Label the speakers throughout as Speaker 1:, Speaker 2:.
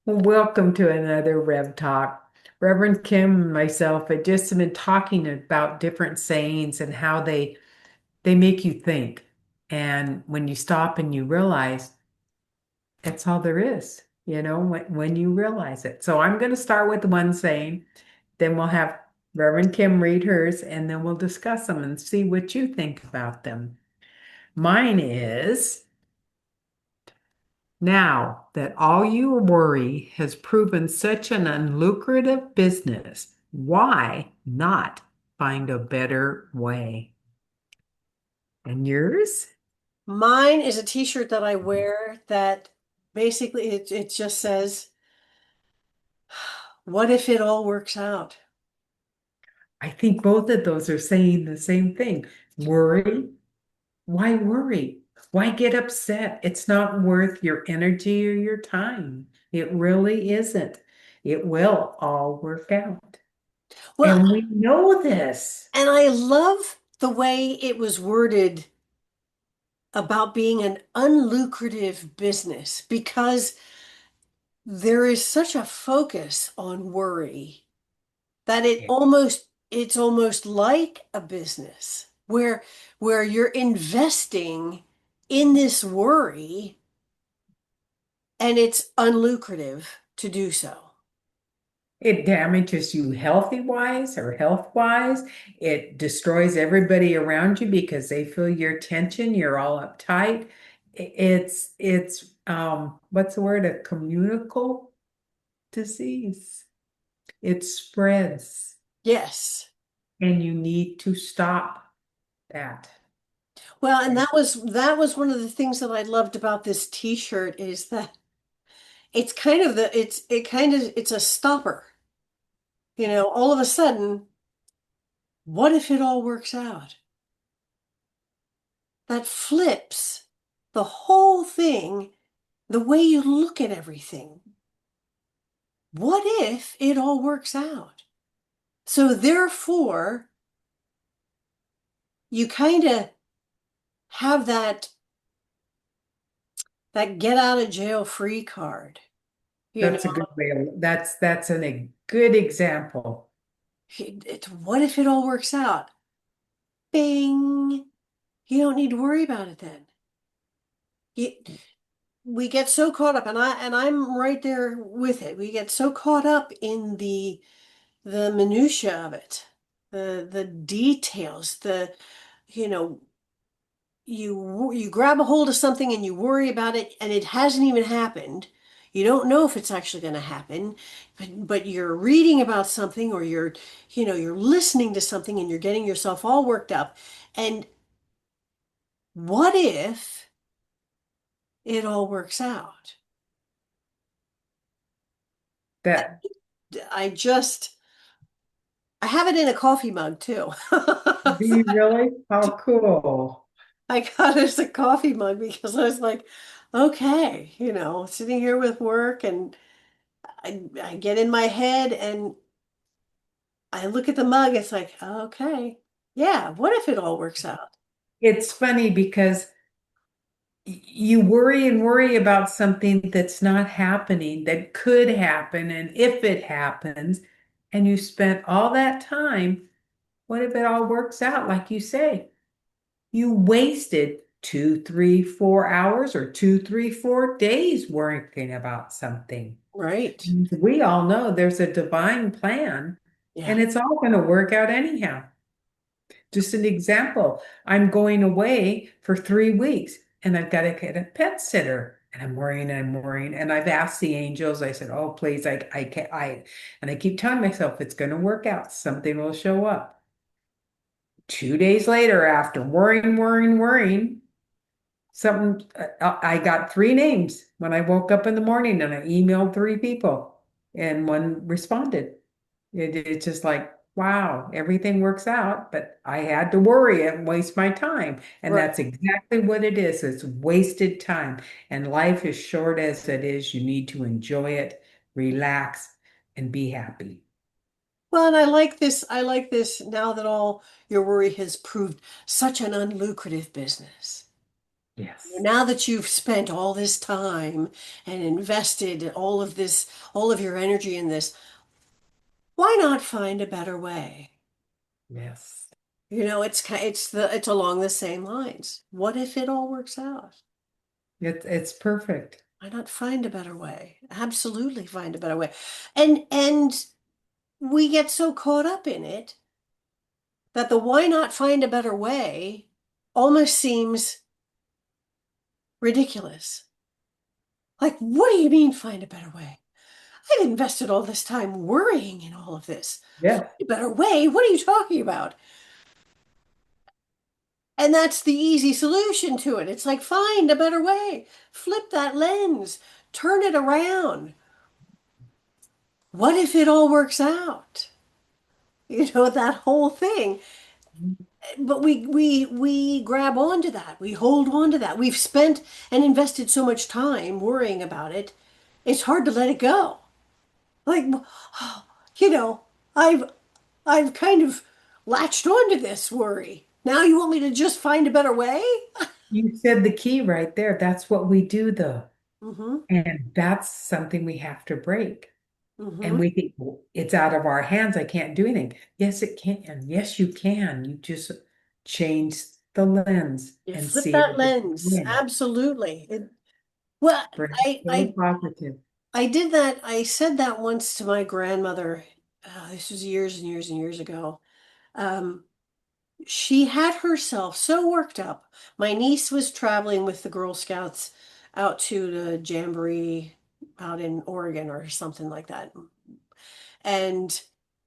Speaker 1: Well, welcome to another Rev Talk. Reverend Kim and myself had just been talking about different sayings and how they make you think. And when you stop and you realize that's all there is, when you realize it. So I'm going to start with one saying, then we'll have Reverend Kim read hers, and then we'll discuss them and see what you think about them. Mine is, now that all your worry has proven such an unlucrative business, why not find a better way? And yours?
Speaker 2: Mine is a t-shirt that I wear that basically it just says, what if it all works out?
Speaker 1: I think both of those are saying the same thing. Worry? Why worry? Why get upset? It's not worth your energy or your time. It really isn't. It will all work out.
Speaker 2: Well,
Speaker 1: And we know this.
Speaker 2: and I love the way it was worded about being an unlucrative business because there is such a focus on worry that it's almost like a business where you're investing in this worry and it's unlucrative to do so.
Speaker 1: It damages you healthy wise or health wise. It destroys everybody around you because they feel your tension. You're all uptight. It's what's the word? A communicable disease. It spreads
Speaker 2: Yes.
Speaker 1: and you need to stop that.
Speaker 2: Well, and that was one of the things that I loved about this t-shirt is that it's kind of it's a stopper. All of a sudden, what if it all works out? That flips the whole thing, the way you look at everything. What if it all works out? So therefore, you kind of have that get out of jail free card. You
Speaker 1: That's a
Speaker 2: know,
Speaker 1: good way. A good example.
Speaker 2: it's what if it all works out? Bing. You don't need to worry about it then. You, we get so caught up, and I'm right there with it. We get so caught up in the minutia of it, the details, you know, you grab a hold of something and you worry about it, and it hasn't even happened. You don't know if it's actually going to happen, but you're reading about something or you're listening to something and you're getting yourself all worked up. And what if it all works out?
Speaker 1: That
Speaker 2: I just I have it in a coffee mug too.
Speaker 1: do you really? How cool.
Speaker 2: I got it as a coffee mug because I was like, okay, sitting here with work and I get in my head and I look at the mug, it's like, okay, yeah, what if it all works out?
Speaker 1: It's funny because you worry and worry about something that's not happening, that could happen, and if it happens, and you spent all that time, what if it all works out like you say? You wasted 2, 3, 4 hours or 2, 3, 4 days worrying about something.
Speaker 2: Right.
Speaker 1: We all know there's a divine plan,
Speaker 2: Yeah.
Speaker 1: and it's all going to work out anyhow. Just an example, I'm going away for 3 weeks and I've got to get a pet sitter. And I'm worrying and I'm worrying. And I've asked the angels, I said, oh, please, I can't, and I keep telling myself it's going to work out. Something will show up. 2 days later, after worrying, something, I got three names when I woke up in the morning and I emailed three people and one responded. It's just like, wow, everything works out, but I had to worry and waste my time. And
Speaker 2: Right.
Speaker 1: that's exactly what it is. It's wasted time. And life is short as it is. You need to enjoy it, relax, and be happy.
Speaker 2: Well, and I like this now that all your worry has proved such an unlucrative business.
Speaker 1: Yes.
Speaker 2: Now that you've spent all this time and invested all of this, all of your energy in this, why not find a better way?
Speaker 1: Yes.
Speaker 2: It's along the same lines. What if it all works out?
Speaker 1: It's perfect.
Speaker 2: Why not find a better way? Absolutely find a better way. And we get so caught up in it that the why not find a better way almost seems ridiculous. Like, what do you mean find a better way? I've invested all this time worrying in all of this. Find
Speaker 1: Yeah.
Speaker 2: a better way? What are you talking about? And that's the easy solution to it. It's like, find a better way. Flip that lens, turn it around. What if it all works out? That whole thing. But we grab onto that. We hold on to that. We've spent and invested so much time worrying about it. It's hard to let it go. Like, you know, I've I've kind of latched onto this worry. Now you want me to just find a better way?
Speaker 1: You said the key right there. That's what we do, though.
Speaker 2: Mm-hmm.
Speaker 1: And that's something we have to break. And
Speaker 2: Mm-hmm.
Speaker 1: we think, "Well, it's out of our hands. I can't do anything." Yes, it can. Yes, you can. You just change the lens
Speaker 2: You
Speaker 1: and
Speaker 2: flip
Speaker 1: see it
Speaker 2: that
Speaker 1: a different
Speaker 2: lens.
Speaker 1: way.
Speaker 2: Absolutely. Well,
Speaker 1: Bring
Speaker 2: I,
Speaker 1: so
Speaker 2: I
Speaker 1: positive.
Speaker 2: I did that. I said that once to my grandmother. This was years and years and years ago. Um, she had herself so worked up. My niece was traveling with the Girl Scouts out to the Jamboree out in Oregon or something like that. And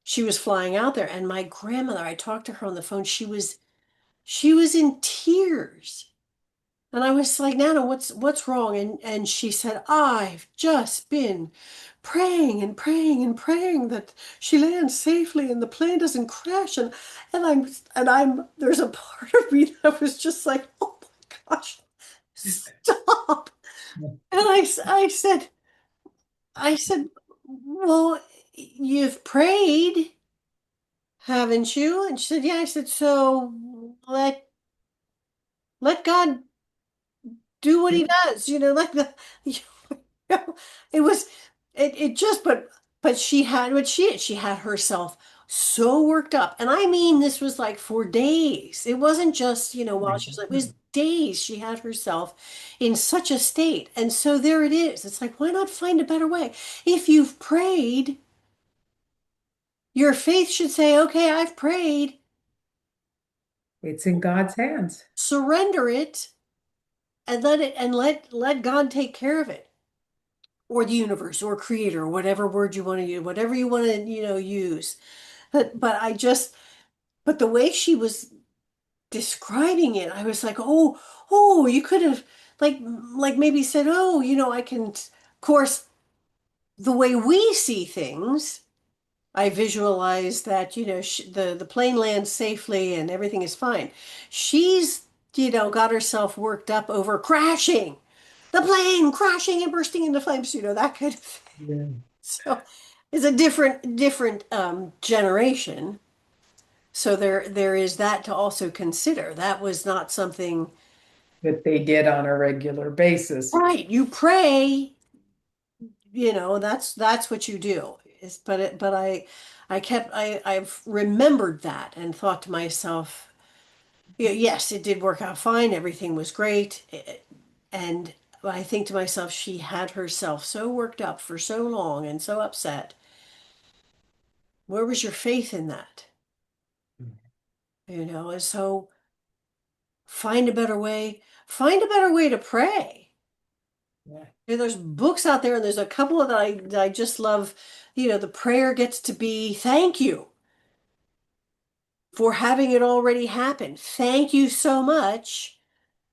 Speaker 2: she was flying out there. And my grandmother, I talked to her on the phone, she was in tears. And I was like, Nana, what's wrong? And she said, I've just been praying and praying and praying that she lands safely and the plane doesn't crash. And I'm there's a part of me that was just like, oh my gosh, stop. And I said, well, you've prayed, haven't you? And she said, yeah. I said, so let God do what he does, like you it was it just but she had herself so worked up. And I mean, this was like for days. It wasn't just, while she was like, it was days she had herself in such a state. And so there it is. It's like, why not find a better way? If you've prayed, your faith should say, okay, I've prayed,
Speaker 1: It's in God's hands.
Speaker 2: surrender it, and let God take care of it, or the universe or creator, or whatever word you want to use, whatever you want to, use. But the way she was describing it, I was like, oh, you could have like maybe said, oh, I can, of course, the way we see things, I visualize that, the plane lands safely and everything is fine. She's, got herself worked up over crashing, the plane crashing and bursting into flames, that kind of thing.
Speaker 1: Yeah.
Speaker 2: So it's a different generation. So there is that to also consider. That was not something,
Speaker 1: That they did on a regular basis.
Speaker 2: right? You pray, that's what you do. But I've remembered that and thought to myself, yeah, yes, it did work out fine. Everything was great. And I think to myself, she had herself so worked up for so long and so upset. Where was your faith in that? And so find a better way. Find a better way to pray.
Speaker 1: Yeah.
Speaker 2: There's books out there, and there's a couple that I just love. The prayer gets to be thank you for having it already happen. Thank you so much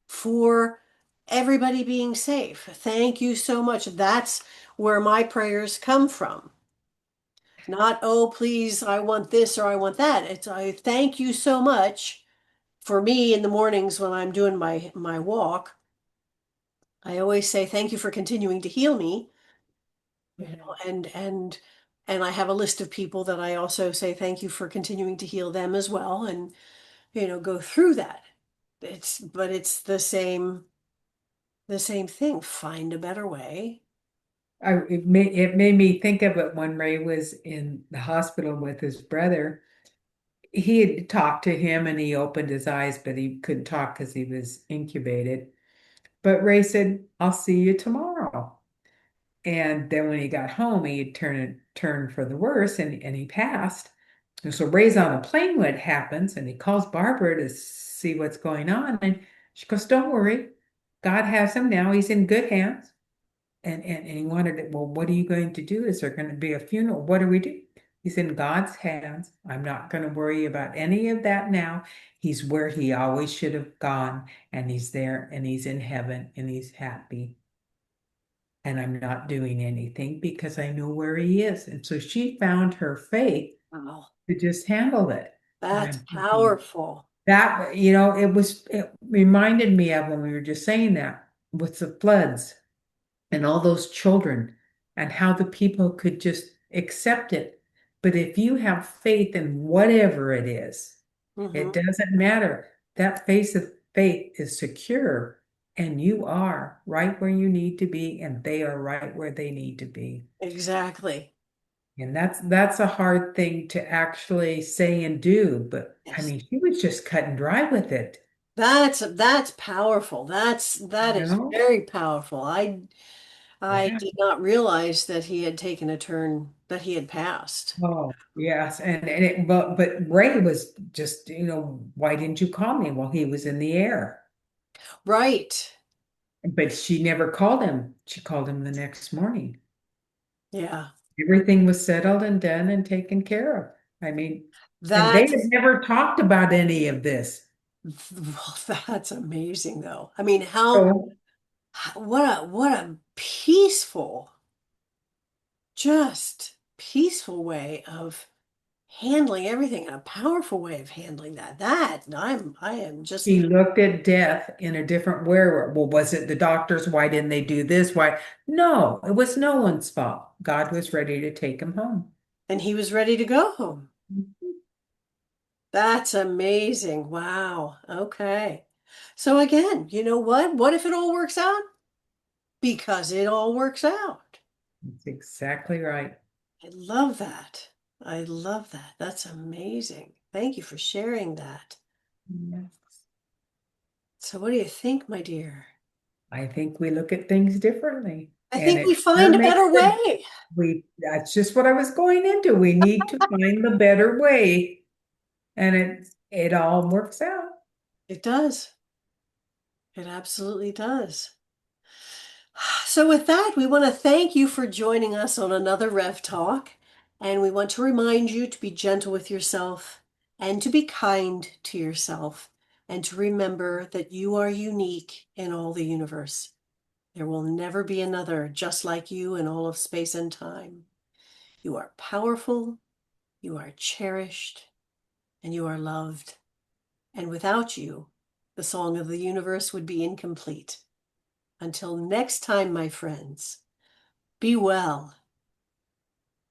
Speaker 2: for everybody being safe. Thank you so much. That's where my prayers come from. Not, oh, please, I want this or I want that. It's, I thank you so much. For me, in the mornings when I'm doing my walk, I always say thank you for continuing to heal me. And I have a list of people that I also say thank you for continuing to heal them as well, and go through that. But it's the same. The same thing. Find a better way.
Speaker 1: It made me think of it when Ray was in the hospital with his brother. He had talked to him and he opened his eyes, but he couldn't talk because he was incubated. But Ray said, "I'll see you tomorrow." And then when he got home, he had turned for the worse and he passed. And so Ray's on a plane when it happens, and he calls Barbara to see what's going on. And she goes, "Don't worry. God has him now. He's in good hands." And he wanted it. Well, what are you going to do? Is there going to be a funeral? What do we do? He's in God's hands. I'm not going to worry about any of that now. He's where he always should have gone, and he's there, and he's in heaven, and he's happy. And I'm not doing anything because I know where he is. And so she found her faith
Speaker 2: Wow.
Speaker 1: to just handle it. And
Speaker 2: That's
Speaker 1: I'm thinking
Speaker 2: powerful.
Speaker 1: that, it reminded me of when we were just saying that with the floods and all those children and how the people could just accept it. But if you have faith in whatever it is,
Speaker 2: Hmm.
Speaker 1: it doesn't matter. That faith is secure, and you are right where you need to be, and they are right where they need to be.
Speaker 2: Exactly.
Speaker 1: And that's a hard thing to actually say and do, but I
Speaker 2: Yes.
Speaker 1: mean, she was just cut and dry with it,
Speaker 2: That's powerful. That
Speaker 1: you
Speaker 2: is
Speaker 1: know?
Speaker 2: very powerful. I
Speaker 1: Yeah.
Speaker 2: did not realize that he had taken a turn, that he had passed.
Speaker 1: Oh, yes. But Ray was just, why didn't you call me while he was in the air?
Speaker 2: Right.
Speaker 1: But she never called him. She called him the next morning.
Speaker 2: Yeah.
Speaker 1: Everything was settled and done and taken care of. I mean, and they had
Speaker 2: That's
Speaker 1: never talked about any of this.
Speaker 2: well, that's amazing though. I mean, how
Speaker 1: So,
Speaker 2: what a peaceful, just peaceful way of handling everything and a powerful way of handling that. I am just
Speaker 1: he looked at death in a different way. Well, was it the doctors? Why didn't they do this? Why? No, it was no one's fault. God was ready to take him home.
Speaker 2: and he was ready to go home. That's amazing. Wow. Okay. So again, you know what? What if it all works out? Because it all works out.
Speaker 1: That's exactly right.
Speaker 2: I love that. I love that. That's amazing. Thank you for sharing that.
Speaker 1: Yes.
Speaker 2: So what do you think, my dear?
Speaker 1: I think we look at things differently,
Speaker 2: I
Speaker 1: and
Speaker 2: think we
Speaker 1: it sure
Speaker 2: find a
Speaker 1: makes
Speaker 2: better
Speaker 1: sense.
Speaker 2: way.
Speaker 1: That's just what I was going into. We need to find the better way, and it all works out.
Speaker 2: It does. It absolutely does. So with that, we want to thank you for joining us on another Rev Talk, and we want to remind you to be gentle with yourself and to be kind to yourself and to remember that you are unique in all the universe. There will never be another just like you in all of space and time. You are powerful, you are cherished, and you are loved. And without you, the song of the universe would be incomplete. Until next time, my friends, be well